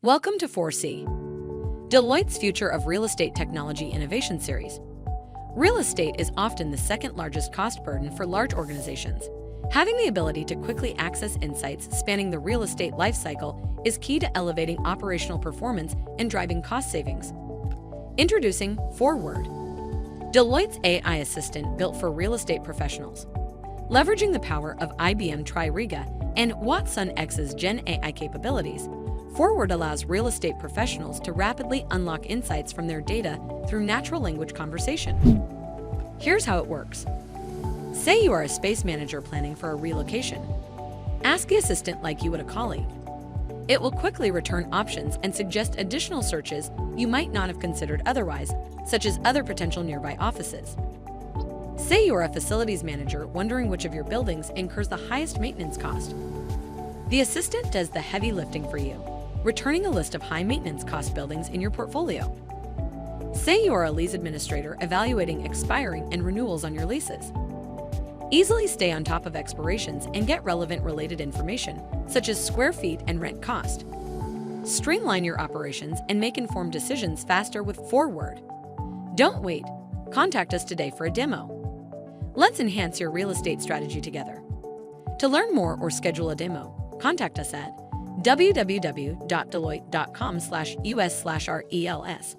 Welcome to 4C, Deloitte's Future of Real Estate Technology Innovation Series. Real estate is often the second largest cost burden for large organizations. Having the ability to quickly access insights spanning the real estate lifecycle is key to elevating operational performance and driving cost savings. Introducing FoREword, Deloitte's AI assistant built for real estate professionals. Leveraging the power of IBM TRIRIGA and WatsonX's Gen AI capabilities, FoREword allows real estate professionals to rapidly unlock insights from their data through natural language conversation. Here's how it works. Say you are a space manager planning for a relocation. Ask the assistant like you would a colleague. It will quickly return options and suggest additional searches you might not have considered otherwise, such as other potential nearby offices. Say you are a facilities manager wondering which of your buildings incurs the highest maintenance cost. The assistant does the heavy lifting for you, returning a list of high-maintenance cost buildings in your portfolio. Say you are a lease administrator evaluating expiring and renewals on your leases. Easily stay on top of expirations and get relevant related information, such as square feet and rent cost. Streamline your operations and make informed decisions faster with FoREword. Don't wait. Contact us today for a demo. Let's enhance your real estate strategy together. To learn more or schedule a demo, contact us at www.deloitte.com/us/RELS.